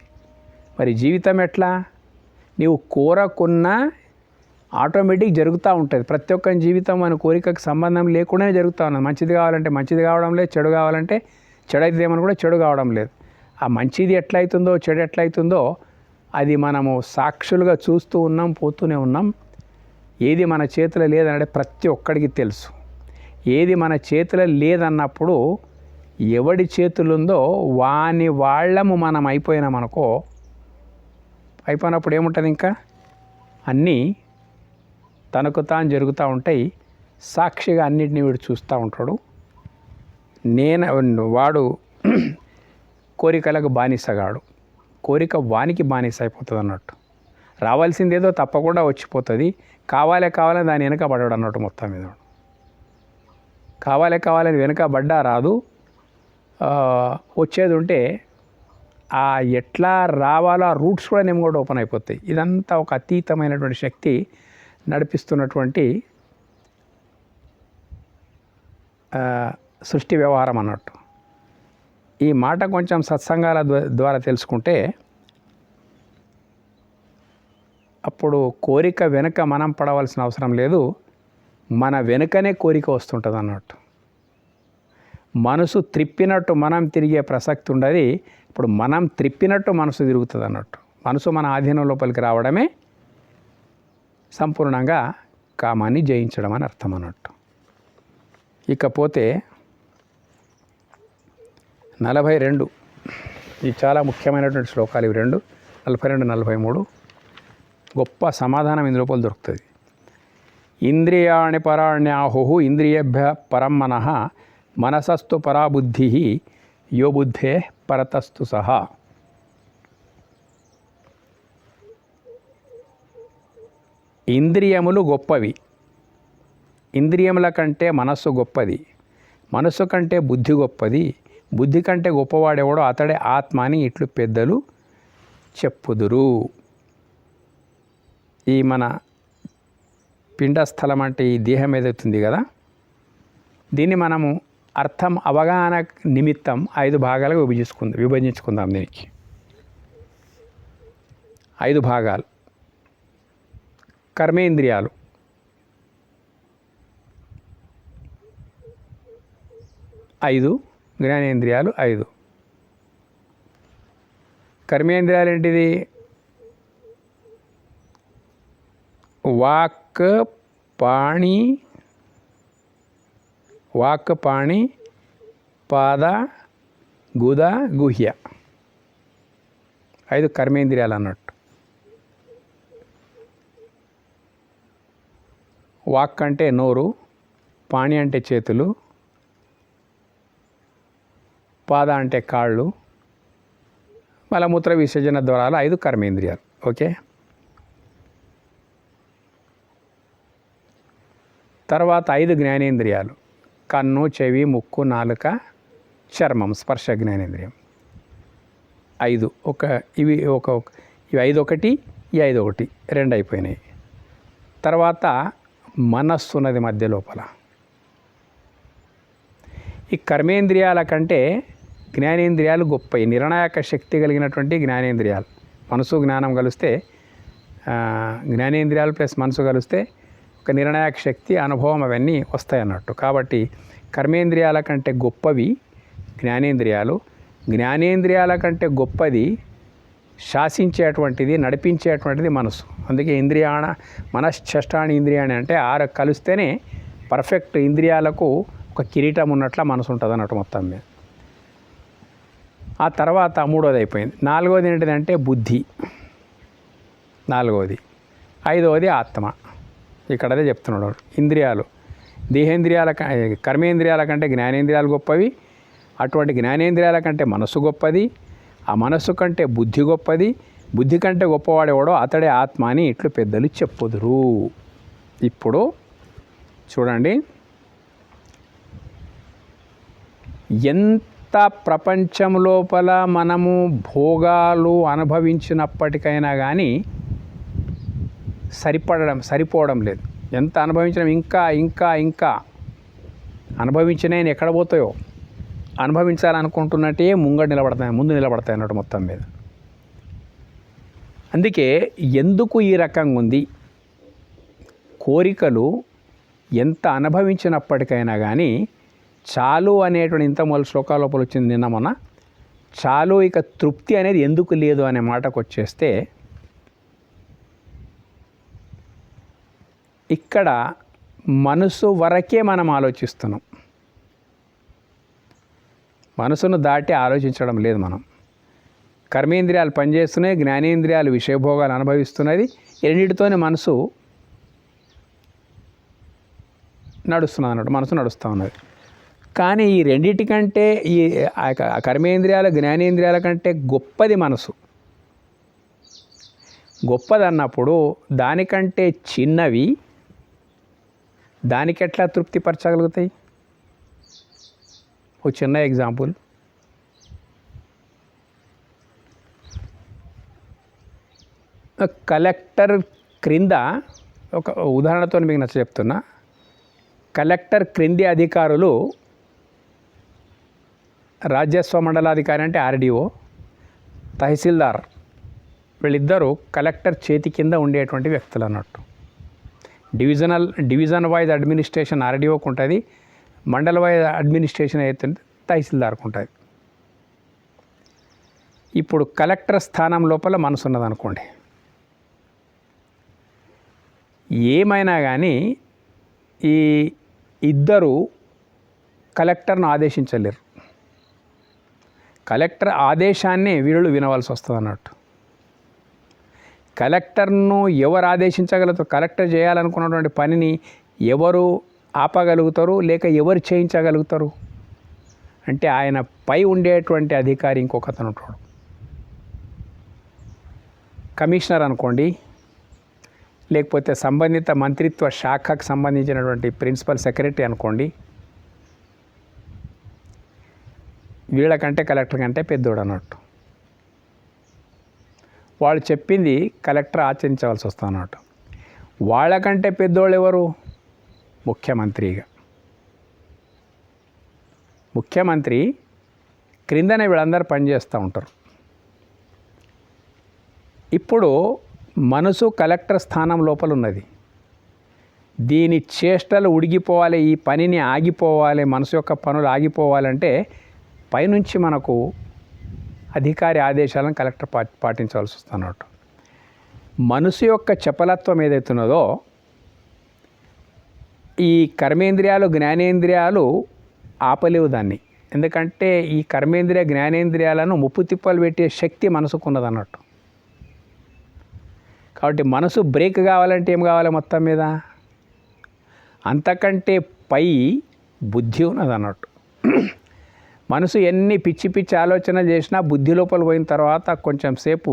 మరి జీవితం ఎట్లా? నీవు కోరకున్నా ఆటోమేటిక్ జరుగుతూ ఉంటుంది. ప్రతి ఒక్క జీవితం మన కోరికకు సంబంధం లేకుండానే జరుగుతూ ఉన్నది. మంచిది కావాలంటే మంచిది కావడం లేదు, చెడు కావాలంటే చెడు అవుతుందేమని కూడా చెడు కావడం లేదు. ఆ మంచిది ఎట్లయితుందో చెడు ఎట్లయితుందో అది మనము సాక్షులుగా చూస్తూ ఉన్నాం, పోతూనే ఉన్నాం. ఏది మన చేతిలో లేదనంటే ప్రతి ఒక్కడికి తెలుసు. ఏది మన చేతిలో లేదన్నప్పుడు ఎవడి చేతులు ఉందో వాని వాళ్ళము మనం అయిపోయినామనుకో, అయిపోయినప్పుడు ఏముంటుంది? ఇంకా అన్నీ తనకు తాను జరుగుతూ ఉంటాయి. సాక్షిగా అన్నిటిని వీడు చూస్తూ ఉంటాడు. వాడు కోరికలకు బానిసగాడు. కోరిక వానికి బానిస అయిపోతుంది అన్నట్టు. రావాల్సిందేదో తప్పకుండా వచ్చిపోతుంది. కావాలని దాని వెనక పడ్డాడు అన్నట్టు. మొత్తం మీద కావాలని వెనక పడ్డా రాదు. వచ్చేది ఉంటే ఆ ఎట్లా రావాలో ఆ రూట్స్ కూడా నేను కూడా ఓపెన్ అయిపోతాయి. ఇదంతా ఒక అతీతమైనటువంటి శక్తి నడిపిస్తున్నటువంటి సృష్టి వ్యవహారం అన్నట్టు. ఈ మాట కొంచెం సత్సంగాల ద్వారా తెలుసుకుంటే అప్పుడు కోరిక వెనుక మనం పడవలసిన అవసరం లేదు. మన వెనుకనే కోరిక వస్తుంటుంది అన్నట్టు. మనసు త్రిప్పినట్టు మనం తిరిగే ప్రసక్తి ఉండదు. ఇప్పుడు మనం త్రిప్పినట్టు మనసు తిరుగుతుంది అన్నట్టు. మనసు మన ఆధీనం లోపలికి రావడమే సంపూర్ణంగా కామాన్ని జయించడం అని అర్థం అన్నట్టు. ఇకపోతే 42 ఇవి చాలా ముఖ్యమైనటువంటి శ్లోకాలు. ఇవి 2 42 43 గొప్ప సమాధానం ఇందు లోపల దొరుకుతుంది. ఇంద్రియాణి పరాణ్యాహు ఇంద్రియభ్య పరం మనః మనసస్తు పరాబుద్ధి యో బుద్ధే పరతస్తు సహా. ఇంద్రియములు గొప్పవి. ఇంద్రియముల కంటే మనస్సు గొప్పది. మనస్సు కంటే బుద్ధి గొప్పది. బుద్ధి కంటే గొప్పవాడెవడో అతడే ఆత్మ అని ఇట్లు పెద్దలు చెప్పుదురు. ఈ మన పిండస్థలం అంటే ఈ దేహం ఏదవుతుంది కదా, దీన్ని మనము అర్థం అవగాహన నిమిత్తం 5 భాగాలుగా విభజించుకుందాం. దీనికి 5 భాగాలు. కర్మేంద్రియాలు, ఐదు జ్ఞానేంద్రియాలు 5. కర్మేంద్రియాలు ఏంటిది? వాక్ పాణి పాద గుద గుహ్య 5 కర్మేంద్రియాలు అన్నట్టు. వాక్ అంటే నోరు, పాణి అంటే చేతులు, పాద అంటే కాళ్ళు, మలమూత్ర విసర్జన ద్వారాలు 5 కర్మేంద్రియాలు. ఓకే. తర్వాత 5 జ్ఞానేంద్రియాలు. కన్ను, చెవి, ముక్కు, నాలుక, చర్మం, స్పర్శ జ్ఞానేంద్రియం 5. ఇవి 5 ఒకటి, ఈ 5 ఒకటి, 2 అయిపోయినాయి. తర్వాత మనస్సు ఉన్నది మధ్య లోపల. ఈ కర్మేంద్రియాల కంటే జ్ఞానేంద్రియాలు గొప్పవి. నిర్ణాయక శక్తి కలిగినటువంటి జ్ఞానేంద్రియాలు. మనసు జ్ఞానం కలిస్తే, జ్ఞానేంద్రియాలు ప్లస్ మనసు కలిస్తే ఒక నిర్ణాయక శక్తి, అనుభవం అవన్నీ వస్తాయి అన్నట్టు. కాబట్టి కర్మేంద్రియాల కంటే గొప్పవి జ్ఞానేంద్రియాలు. జ్ఞానేంద్రియాల కంటే గొప్పది శాసించేటువంటిది, నడిపించేటువంటిది మనసు. అందుకే మనశ్చష్టాని ఇంద్రియాణి అంటే 6 కలిస్తేనే పర్ఫెక్ట్ ఇంద్రియాలకు ఒక కిరీటం ఉన్నట్ల మనసు ఉంటుంది అన్నట్టు మొత్తం మీద. ఆ తర్వాత 3వది అయిపోయింది. 4వది ఏంటిదంటే బుద్ధి, 4వది. 5వది ఆత్మ. ఇక్కడ అదే చెప్తున్నాడు. ఇంద్రియాలు, కర్మేంద్రియాల కంటే జ్ఞానేంద్రియాలు గొప్పవి. అటువంటి జ్ఞానేంద్రియాల కంటే మనస్సు గొప్పది. ఆ మనస్సు కంటే బుద్ధి గొప్పది. బుద్ధి కంటే గొప్పవాడేవాడో అతడే ఆత్మ అని ఇట్లు పెద్దలు చెప్పుదురు. ఇప్పుడు చూడండి, ఎంత ప్రపంచం లోపల మనము భోగాలు అనుభవించినప్పటికైనా కానీ సరిపోవడం లేదు. ఎంత అనుభవించినా ఇంకా అనుభవించినా ఎక్కడ పోతాయో అనుభవించాలనుకుంటున్నట్టే ముందు నిలబడతాయి అన్నట్టు మొత్తం మీద. అందుకే ఎందుకు ఈ రకంగా ఉంది, కోరికలు ఎంత అనుభవించినప్పటికైనా కానీ చాలు అనేటువంటి ఇంత మొదలు శ్లోకాల లోపల వచ్చింది నిన్న మొన్న, చాలు ఇక తృప్తి అనేది ఎందుకు లేదు అనే మాటకు వచ్చేస్తే, ఇక్కడ మనసు వరకే మనం ఆలోచిస్తున్నాం, మనసును దాటి ఆలోచించడం లేదు మనం. కర్మేంద్రియాలు పనిచేస్తున్నాయి, జ్ఞానేంద్రియాలు విషయభోగాలు అనుభవిస్తున్నది, రెండింటితోనే మనసు నడుస్తున్నది అన్నట్టు, మనసు నడుస్తూ ఉన్నది. కానీ ఈ రెండింటికంటే ఈ కర్మేంద్రియాల జ్ఞానేంద్రియాల కంటే గొప్పది మనసు. గొప్పది అన్నప్పుడు దానికంటే చిన్నవి దానికి ఎట్లా తృప్తిపరచగలుగుతాయి? ఒక చిన్న ఎగ్జాంపుల్, కలెక్టర్ క్రింద, ఒక ఉదాహరణతో మీకు నచ్చ చెప్తున్నా, కలెక్టర్ క్రింది అధికారులు, రాజస్వ మండలాధికారి అంటే ఆర్డీఓ, తహసీల్దార్, వీళ్ళిద్దరూ కలెక్టర్ చేతి కింద ఉండేటువంటి వ్యక్తులు అన్నట్టు. డివిజన్ వైజ్ అడ్మినిస్ట్రేషన్ ఆర్డీఓకి ఉంటుంది, మండల వైజ్ అడ్మినిస్ట్రేషన్ అయితే తహసీల్దార్కి ఉంటుంది. ఇప్పుడు కలెక్టర్ స్థానం లోపల మనసు ఉన్నదనుకోండి, ఏమైనా కానీ ఈ ఇద్దరు కలెక్టర్ను ఆదేశించలేరు. కలెక్టర్ ఆదేశాన్ని వీళ్ళు వినవలసి వస్తుంది అన్నట్టు. కలెక్టర్ను ఎవరు ఆదేశించగలుగుతారు? కలెక్టర్ చేయాలనుకున్నటువంటి పనిని ఎవరు ఆపగలుగుతారు, లేక ఎవరు చేయించగలుగుతారు అంటే ఆయన పై ఉండేటువంటి అధికారి ఇంకొకతను ఉంటాడు. కమిషనర్ అనుకోండి, లేకపోతే సంబంధిత మంత్రిత్వ శాఖకు సంబంధించినటువంటి ప్రిన్సిపల్ సెక్రటరీ అనుకోండి, వీళ్ళకంటే కలెక్టర్ కంటే పెద్దోడు అన్నట్టు. వాళ్ళు చెప్పింది కలెక్టర్ ఆచరించవలసి వస్తుంది అన్నట్టు. వాళ్ళకంటే పెద్దోళ్ళు ఎవరు? ముఖ్యమంత్రిగా. ముఖ్యమంత్రి క్రిందనే వీళ్ళందరూ పనిచేస్తూ ఉంటారు. ఇప్పుడు మనసు కలెక్టర్ స్థానం లోపల ఉన్నది. దీని చేష్టలు ఉడిగిపోవాలి, ఈ పనిని ఆగిపోవాలి, మనసు యొక్క పనులు ఆగిపోవాలంటే పైనుంచి మనకు అధికారి ఆదేశాలను కలెక్టర్ పాటించవలసి వస్తుంది అన్నట్టు. మనసు యొక్క చపలత్వం ఏదైతున్నదో ఈ కర్మేంద్రియాలు జ్ఞానేంద్రియాలు ఆపలేవు దాన్ని. ఎందుకంటే ఈ కర్మేంద్రియ జ్ఞానేంద్రియాలను ముప్పు తిప్పలు పెట్టే శక్తి మనసుకున్నది అన్నట్టు. కాబట్టి మనసు బ్రేక్ కావాలంటే ఏం కావాలి? మొత్తం మీద అంతకంటే పై బుద్ధి ఉన్నది అన్నట్టు. మనసు ఎన్ని పిచ్చి పిచ్చి ఆలోచనలు చేసినా బుద్ధి లోపల పోయిన తర్వాత కొంచెం సేపు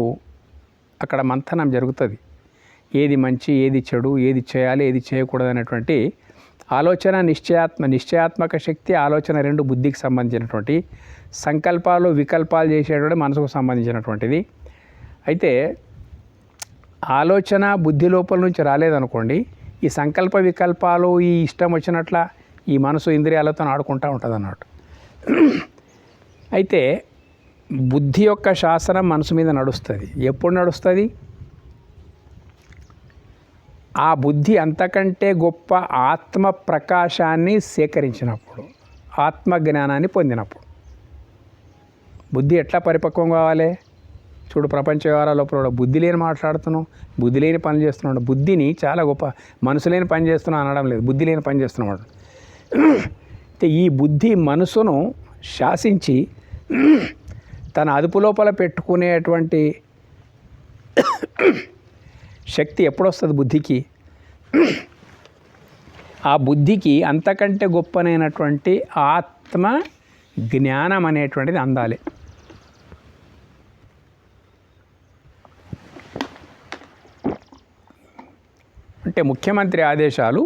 అక్కడ మంథనం జరుగుతుంది. ఏది మంచి, ఏది చెడు, ఏది చేయాలి, ఏది చేయకూడదు అనేటువంటి ఆలోచన, నిశ్చయాత్మక శక్తి, ఆలోచన రెండు బుద్ధికి సంబంధించినటువంటి, సంకల్పాలు వికల్పాలు చేసేటువంటి మనసుకు సంబంధించినటువంటిది. అయితే ఆలోచన బుద్ధి లోపల నుంచి రాలేదనుకోండి, ఈ సంకల్ప వికల్పాలు ఈ ఇష్టం వచ్చినట్ల ఈ మనసు ఇంద్రియాలతో ఆడుకుంటూ ఉంటుంది అన్నట్టు. అయితే బుద్ధి యొక్క శాసనం మనసు మీద నడుస్తుంది. ఎప్పుడు నడుస్తుంది? ఆ బుద్ధి అంతకంటే గొప్ప ఆత్మ ప్రకాశాన్ని సేకరించినప్పుడు, ఆత్మజ్ఞానాన్ని పొందినప్పుడు. బుద్ధి ఎట్లా పరిపక్వం కావాలి? చూడు, ప్రపంచ వ్యవహారాల లోపల బుద్ధి లేని మాట్లాడుతున్నావు, బుద్ధి లేని పని చేస్తున్నాడు. బుద్ధిని చాలా గొప్ప, మనసు లేని పని చేస్తున్నావు అనడం లేదు, బుద్ధి లేని పని చేస్తున్నాడు. అయితే ఈ బుద్ధి మనసును శాసించి తన అదుపు లోపల పెట్టుకునేటువంటి శక్తి ఎప్పుడు వస్తుంది బుద్ధికి? ఆ బుద్ధికి అంతకంటే గొప్పనైనటువంటి ఆత్మ జ్ఞానం అనేటువంటిది అందాలి. అంటే ముఖ్యమంత్రి ఆదేశాలు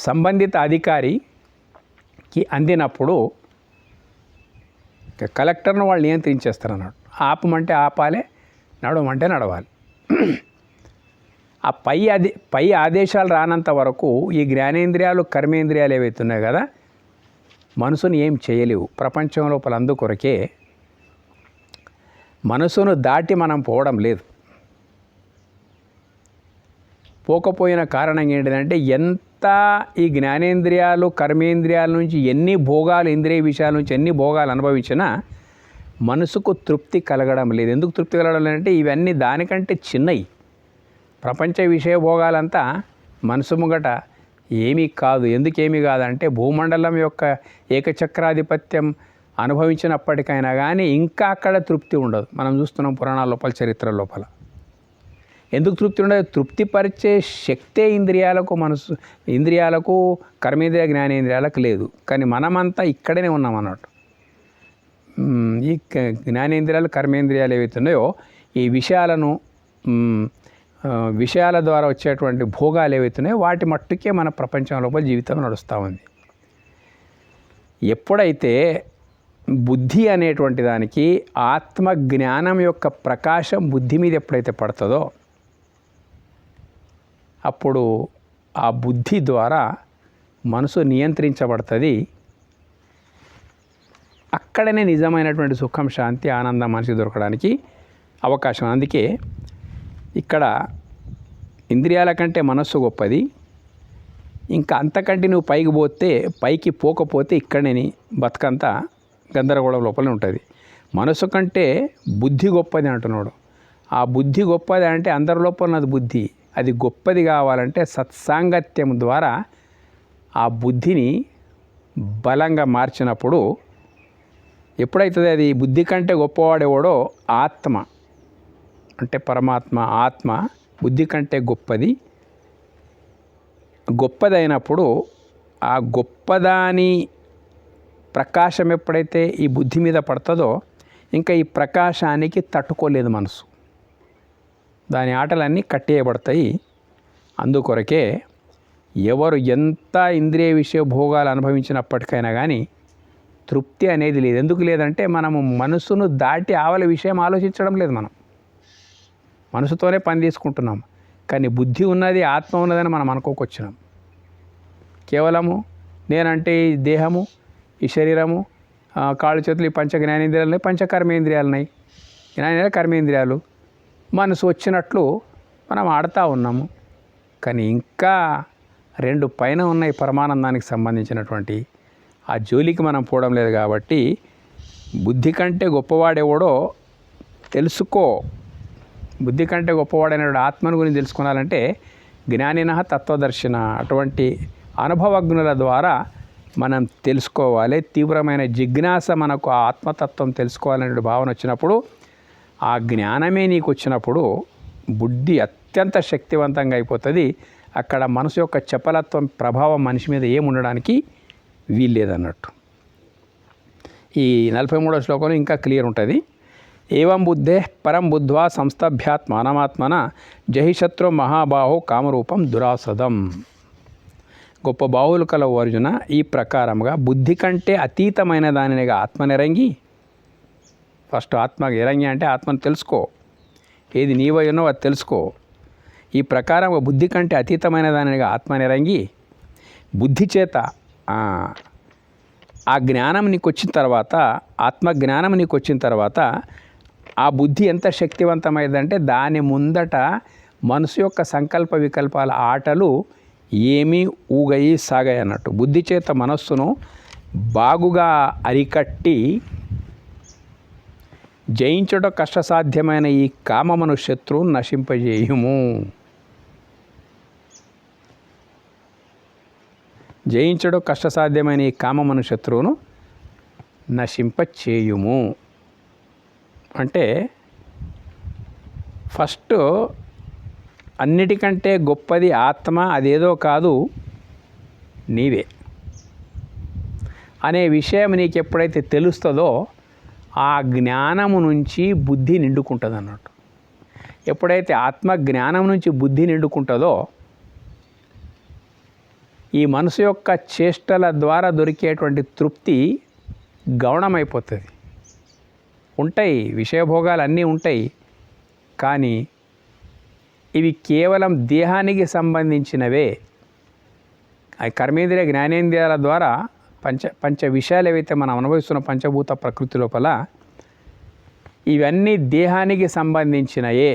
సంబంధిత అధికారికి అందినప్పుడు కలెక్టర్ను వాళ్ళు నియంత్రించేస్తారు అన్నాడు. ఆపమంటే ఆపాలి, నడవమంటే నడవాలి. ఆ పై ఆదేశాలు రానంత వరకు ఈ జ్ఞానేంద్రియాలు కర్మేంద్రియాలు ఏవైతే ఉన్నాయో కదా, మనసును ఏం చేయలేవు. ప్రపంచం లోపల అందుకొరకే మనసును దాటి మనం పోవడం లేదు. పోకపోయిన కారణం ఏంటిదంటే ఎంత ఈ జ్ఞానేంద్రియాలు కర్మేంద్రియాల నుంచి ఎన్ని భోగాలు, ఇంద్రియ విషయాల నుంచి ఎన్ని భోగాలు అనుభవించినా మనసుకు తృప్తి కలగడం లేదు. ఎందుకు తృప్తి కలగడం లేదంటే ఇవన్నీ దానికంటే చిన్నవి. ప్రపంచ విషయ భోగాలంతా మనసు ముంగట ఏమీ కాదు. ఎందుకేమీ కాదంటే భూమండలం యొక్క ఏకచక్రాధిపత్యం అనుభవించినప్పటికైనా కానీ ఇంకా అక్కడ తృప్తి ఉండదు. మనం చూస్తున్నాం పురాణాల లోపల, చరిత్ర లోపల. ఎందుకు తృప్తి ఉండదు? తృప్తిపరిచే శక్తే ఇంద్రియాలకు కర్మేంద్రియ జ్ఞానేంద్రియాలకు లేదు. కానీ మనమంతా ఇక్కడనే ఉన్నాం అన్నట్టు. ఈ జ్ఞానేంద్రియాలు కర్మేంద్రియాలు ఏవైతే ఉన్నాయో ఈ విషయాల ద్వారా వచ్చేటువంటి భోగాలు ఏవైతే ఉన్నాయో వాటి మట్టుకే మన ప్రపంచం లోపల జీవితం నడుస్తూ ఉంది. ఎప్పుడైతే బుద్ధి అనేటువంటి దానికి ఆత్మజ్ఞానం యొక్క ప్రకాశం బుద్ధి మీద ఎప్పుడైతే పడుతుందో అప్పుడు ఆ బుద్ధి ద్వారా మనసు నియంత్రించబడుతుంది. అక్కడనే నిజమైనటువంటి సుఖం, శాంతి, ఆనందం మనిషికి దొరకడానికి అవకాశం. అందుకే ఇక్కడ ఇంద్రియాల కంటే మనస్సు గొప్పది. ఇంకా అంతకంటే నువ్వు పైకి పోకపోతే ఇక్కడనే బతుకంతా గందరగోళం లోపలనే ఉంటుంది. మనస్సు కంటే బుద్ధి గొప్పది అంటున్నాడు. ఆ బుద్ధి గొప్పది అంటే అందరి లోపల ఉన్నది బుద్ధి. అది గొప్పది కావాలంటే సత్సాంగత్యం ద్వారా ఆ బుద్ధిని బలంగా మార్చినప్పుడు ఎప్పుడైతుంది అది బుద్ధి కంటే గొప్పవాడేవాడో ఆత్మ అంటే పరమాత్మ, ఆత్మ బుద్ధి కంటే గొప్పదైనప్పుడు ఆ గొప్పదాని ప్రకాశం ఎప్పుడైతే ఈ బుద్ధి మీద పడుతుందో ఇంకా ఈ ప్రకాశానికి తట్టుకోలేదు మనసు. దాని ఆటలన్నీ కట్టేయబడతాయి. అందుకొరకే ఎవరు ఎంత ఇంద్రియ విషయ భోగాలు అనుభవించినప్పటికైనా కానీ తృప్తి అనేది లేదు. ఎందుకు లేదంటే మనము మనసును దాటి ఆవల విషయం ఆలోచించడం లేదు. మనం మనసుతోనే పని తీసుకుంటున్నాం. కానీ బుద్ధి ఉన్నది, ఆత్మ ఉన్నదని మనం అనుకోకొచ్చినాం. కేవలము నేనంటే ఈ దేహము, ఈ శరీరము, కాళ్ళు చేతులు, ఈ పంచ జ్ఞానేంద్రియాలు ఉన్నాయి, పంచకర్మేంద్రియాలు ఉన్నాయి. జ్ఞానేంద్రియాలు కర్మేంద్రియాలు మనసు వచ్చినట్లు మనం ఆడుతూ ఉన్నాము. కానీ ఇంకా 2 పైన ఉన్నాయి పరమానందానికి సంబంధించినటువంటి ఆ జోలికి మనం పోవడం లేదు. కాబట్టి బుద్ధి కంటే గొప్పవాడేవాడో తెలుసుకో. బుద్ధి కంటే గొప్పవాడైన ఆత్మను గురించి తెలుసుకోవాలంటే జ్ఞానిన తత్వదర్శన అటువంటి అనుభవజ్ఞుల ద్వారా మనం తెలుసుకోవాలి. తీవ్రమైన జిజ్ఞాస మనకు ఆ ఆత్మతత్వం తెలుసుకోవాలనే భావన వచ్చినప్పుడు, ఆ జ్ఞానమే నీకు వచ్చినప్పుడు బుద్ధి అత్యంత శక్తివంతంగా అయిపోతుంది. అక్కడ మనసు యొక్క చపలత్వం ప్రభావం మనిషి మీద ఏముండడానికి వీల్లేదన్నట్టు. ఈ 43వ శ్లోకంలో ఇంకా క్లియర్ ఉంటుంది. ఏవం బుద్ధే పరం బుద్ధ్వా సంస్థభ్యాత్మానమాత్మన జహిశత్రు మహాబాహో కామరూపం దురాసదం. గొప్ప బాహువులు కలవు అర్జున. ఈ ప్రకారముగా బుద్ధి కంటే అతీతమైన దానినిగా ఆత్మనిరంగి, ఫస్ట్ ఆత్మ ఎరంగి అంటే ఆత్మను తెలుసుకో, ఏది నీవై ఉన్నావో అది తెలుసుకో. ఈ ప్రకారంగా బుద్ధి కంటే అతీతమైన దానినిగా ఆత్మనిరంగి బుద్ధి చేత ఆ జ్ఞానం నీకు వచ్చిన తర్వాత, ఆత్మజ్ఞానం నీకు వచ్చిన తర్వాత ఆ బుద్ధి ఎంత శక్తివంతమైందంటే దాని ముందట మనసు యొక్క సంకల్ప వికల్పాల ఆటలు ఏమీ ఊగయి సాగాయి అన్నట్టు. బుద్ధి చేత మనస్సును బాగుగా అరికట్టి జయించడం కష్టసాధ్యమైన ఈ కామమును శత్రువును నశింపజేయుము. జయించడం కష్టసాధ్యమైన ఈ కామమును శత్రువును నశింపచేయుము అంటే ఫస్ట్ అన్నిటికంటే గొప్పది ఆత్మ, అదేదో కాదు నీవే అనే విషయం నీకు ఎప్పుడైతే తెలుస్తుందో ఆ జ్ఞానము నుంచి బుద్ధి నిండుకుంటుంది అన్నట్టు. ఎప్పుడైతే ఆత్మ జ్ఞానం నుంచి బుద్ధి నిండుకుంటుందో ఈ మనసు యొక్క చేష్టల ద్వారా దొరికేటువంటి తృప్తి గౌణమైపోతుంది. ఉంటాయి విషయభోగాలు అన్నీ ఉంటాయి, కానీ ఇవి కేవలం దేహానికి సంబంధించినవే. ఆ కర్మేంద్రియ జ్ఞానేంద్రియాల ద్వారా పంచ విషయాలు ఏవైతే మనం అనుభవిస్తున్న పంచభూత ప్రకృతి లోపల ఇవన్నీ దేహానికి సంబంధించినయే.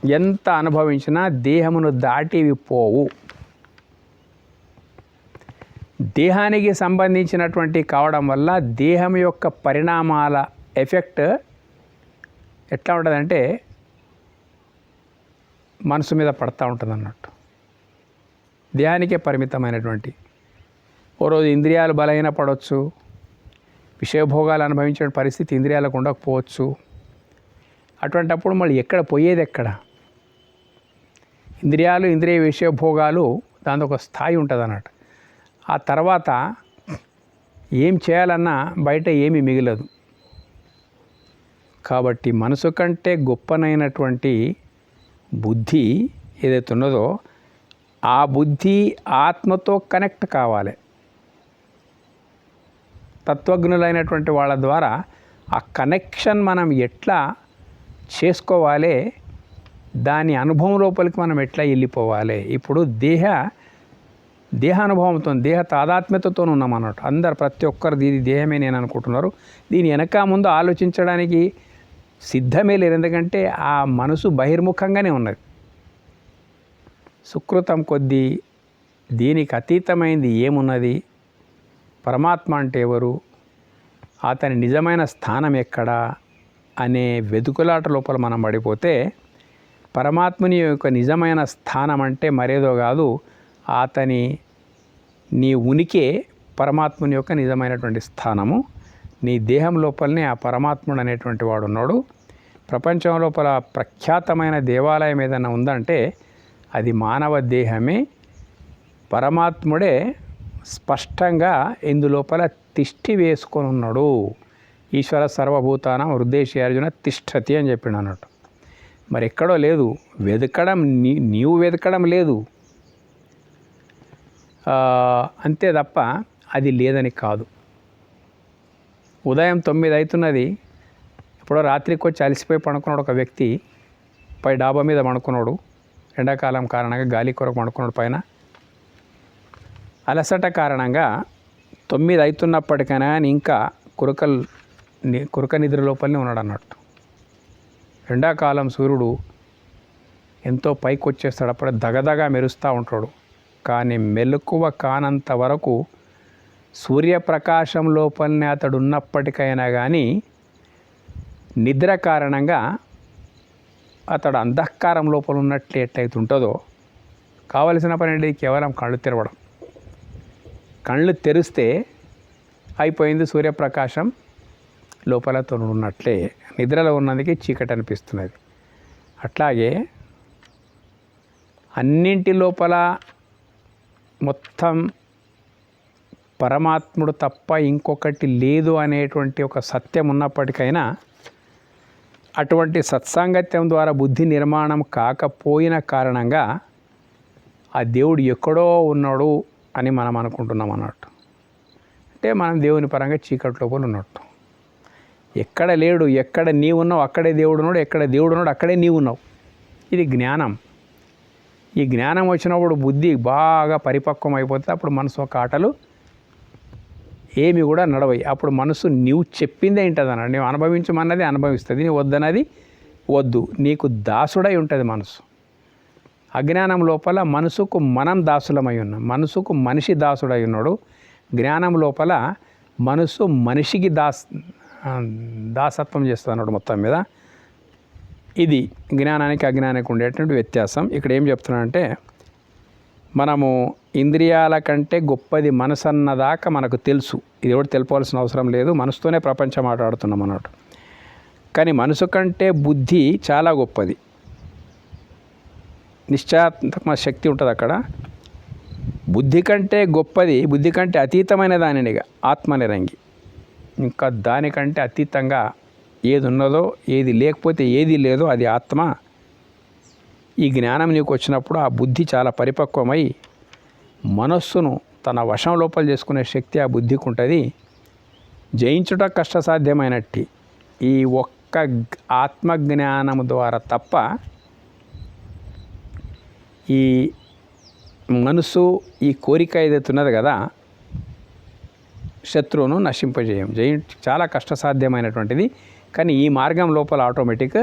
ఎంత అనుభవించినా దేహమును దాటి ఇవి పోవు. దేహానికి సంబంధించినటువంటి కావడం వల్ల దేహం యొక్క పరిణామాల ఎఫెక్ట్ ఎట్లా ఉంటుందంటే మనసు మీద పడతా ఉంటుంది అన్నట్టు. దేహానికే పరిమితమైనటువంటి ఓ రోజు ఇంద్రియాలు బలహీన పడవచ్చు, విషయభోగాలు అనుభవించే పరిస్థితి ఇంద్రియాలకు ఉండకపోవచ్చు. అటువంటప్పుడు మళ్ళీ ఎక్కడ పోయేది ఎక్కడ? ఇంద్రియాలు, ఇంద్రియ విషయభోగాలు దాంతో ఒక స్థాయి ఉంటుంది అన్నట్టు. ఆ తర్వాత ఏం చేయాలన్నా బయట ఏమీ మిగలదు. కాబట్టి మనసు కంటే గొప్పనైనటువంటి బుద్ధి ఏదైతే ఉన్నదో ఆ బుద్ధి ఆత్మతో కనెక్ట్ కావాలి. తత్వజ్ఞులైనటువంటి వాళ్ళ ద్వారా ఆ కనెక్షన్ మనం ఎట్లా చేసుకోవాలి, దాని అనుభవం లోపలికి మనం ఎట్లా వెళ్ళిపోవాలి. ఇప్పుడు దేహానుభవంతో, దేహ తాదాత్మ్యతతో ఉన్నాం అన్నట్టు. అందరు ప్రతి ఒక్కరు దీని దేహమే నేను అనుకుంటున్నారు. దీని వెనక ముందు ఆలోచించడానికి సిద్ధమే లేరు. ఎందుకంటే ఆ మనసు బహిర్ముఖంగానే ఉన్నది. సుకృతం కొద్దీ దీనికి అతీతమైంది ఏమున్నది, పరమాత్మ అంటే ఎవరు, అతని నిజమైన స్థానం ఎక్కడా అనే వెతుకులాట లోపల మనం పడిపోతే పరమాత్మని యొక్క నిజమైన స్థానం అంటే మరేదో కాదు, అతని నీ ఉనికే పరమాత్మని యొక్క నిజమైనటువంటి స్థానము. నీ దేహం లోపలనే ఆ పరమాత్ముడు అనేటువంటి వాడు ఉన్నాడు. ప్రపంచం లోపల ప్రఖ్యాతమైన దేవాలయం ఏదైనా ఉందంటే అది మానవ దేహమే. పరమాత్ముడే స్పష్టంగా ఇందులోపల తిష్టి వేసుకొని ఉన్నాడు. ఈశ్వర సర్వభూతానం హృదయేషు తిష్టతి అని చెప్పిండు అన్నట్టు. మరి ఎక్కడో లేదు, వెతకడం నీవు వెతకడం లేదు అంతే తప్ప అది లేదని కాదు. ఉదయం 9 అవుతున్నది, ఎప్పుడో రాత్రికి వచ్చి అలసిపోయి పడుకున్నాడు ఒక వ్యక్తి, పై డాబా మీద పడుకున్నాడు. ఎండాకాలం కారణంగా గాలి కొరకు పడుకున్నాడు పైన. అలసట కారణంగా 9 అవుతున్నప్పటికైనా ఇంకా కురక నిద్ర లోపలనే ఉన్నాడు అన్నట్టు. ఎండాకాలం సూర్యుడు ఎంతో పైకి వచ్చేస్తాడు, అప్పుడే దగదగా మెరుస్తూ ఉంటాడు. కానీ మెలకువ కానంత వరకు సూర్యప్రకాశం లోపలనే అతడు ఉన్నప్పటికైనా కానీ నిద్ర కారణంగా అతడు అంధకారం లోపల ఉన్నట్లు ఎట్లయితే ఉంటుందో, కావలసిన పని అనేది కేవలం కళ్ళు తెరవడం. కళ్ళు తెరిస్తే అయిపోయింది, సూర్యప్రకాశం లోపలతో ఉన్నట్లే. నిద్రలో ఉన్నందుకే చీకటి అనిపిస్తున్నది. అట్లాగే అన్నింటి లోపల మొత్తం పరమాత్ముడు తప్ప ఇంకొకటి లేదు అనేటువంటి ఒక సత్యం ఉన్నప్పటికైనా అటువంటి సత్సాంగత్యం ద్వారా బుద్ధి నిర్మాణం కాకపోయిన కారణంగా ఆ దేవుడు ఎక్కడో ఉన్నాడు అని మనం అనుకుంటున్నాం అన్నట్టు. అంటే మనం దేవుని పరంగా చీకటి లోపల ఉన్నట్టు. ఎక్కడ లేడు, ఎక్కడ నీవు ఉన్నావు అక్కడే దేవుడు ఉన్నాడు, ఎక్కడ దేవుడు ఉన్నాడు అక్కడే నీవు ఉన్నావు. ఇది జ్ఞానం. ఈ జ్ఞానం వచ్చినప్పుడు బుద్ధి బాగా పరిపక్వం అయిపోతుంది. అప్పుడు మనసు ఒక ఆటలు ఏమి కూడా నడవయి. అప్పుడు మనసు నీవు చెప్పిందే ఉంటుంది అన్నాడు. నీవు అనుభవించమన్నది అనుభవిస్తుంది, నీవు వద్దన్నది వద్దు. నీకు దాసుడై ఉంటుంది మనసు. అజ్ఞానం లోపల మనసుకు మనం దాసులమై ఉన్నాం, మనసుకు మనిషి దాసుడై ఉన్నాడు. జ్ఞానం లోపల మనసు మనిషికి దాసత్వం చేస్తుంది అన్నాడు మొత్తం మీద. ఇది జ్ఞానానికి అజ్ఞానానికి ఉండేటువంటి వ్యత్యాసం. ఇక్కడ ఏం చెప్తున్నానంటే, మనము ఇంద్రియాల కంటే గొప్పది మనసు అన్నదాకా మనకు తెలుసు. ఇది కూడా తెలుపవలసిన అవసరం లేదు, మనసుతోనే ప్రపంచం మాట్లాడుతున్నాం అన్నట్టు. కానీ మనసు కంటే బుద్ధి చాలా గొప్పది. నిశ్చయాత్మక శక్తి ఉంటుంది అక్కడ. బుద్ధి కంటే గొప్పది, బుద్ధి కంటే అతీతమైన దానినిగా ఆత్మనిరంగి. ఇంకా దానికంటే అతీతంగా ఏది ఉన్నదో, ఏది లేకపోతే ఏది లేదో అది ఆత్మ. ఈ జ్ఞానం నీకు వచ్చినప్పుడు ఆ బుద్ధి చాలా పరిపక్వమై మనస్సును తన వశం లోపల చేసుకునే శక్తి ఆ బుద్ధికి ఉంటుంది. జయించుట కష్టసాధ్యమైనట్టి ఈ ఒక్క ఆత్మజ్ఞానము ద్వారా తప్ప ఈ మనసు ఈ కోరిక ఏదైతే ఉన్నది కదా, శత్రువును నశింపజేయం. చాలా కష్టసాధ్యమైనటువంటిది. కానీ ఈ మార్గం లోపల ఆటోమేటిక్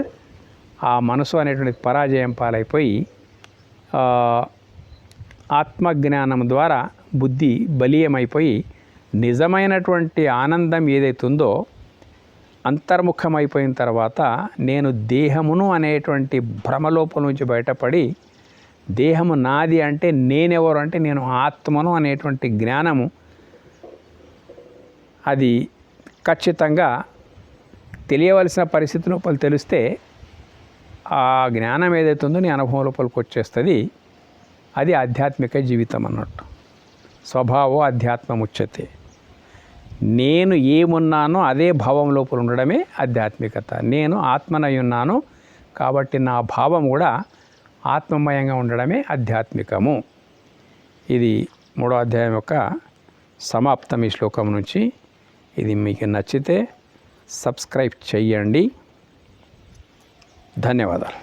ఆ మనసు అనేటువంటి పరాజయం పాలైపోయి ఆత్మజ్ఞానం ద్వారా బుద్ధి బలీయమైపోయి నిజమైనటువంటి ఆనందం ఏదైతుందో అంతర్ముఖమైపోయిన తర్వాత నేను దేహమును అనేటువంటి భ్రమలోపల నుంచి బయటపడి దేహము నాది అంటే నేనెవరు అంటే నేను ఆత్మను అనేటువంటి జ్ఞానము అది ఖచ్చితంగా తెలియవలసిన పరిస్థితి లోపల తెలిస్తే ఆ జ్ఞానం ఏదైతుందో నీ అనుభవం లోపలికి వచ్చేస్తుంది. అది ఆధ్యాత్మిక జీవితం అన్నట్టు. స్వభావో అధ్యాత్మముచ్యతే. నేను ఏమున్నానో అదే భావం లోపల ఉండడమే ఆధ్యాత్మికత. నేను ఆత్మనై ఉన్నాను కాబట్టి నా భావం కూడా ఆత్మమయంగా ఉండడమే ఆధ్యాత్మికము. ఇది 3వ అధ్యాయం యొక్క సమాప్తం ఈ శ్లోకం నుంచి. ఇది మీకు నచ్చితే సబ్స్క్రైబ్ చేయండి. ధన్యవాదాలు.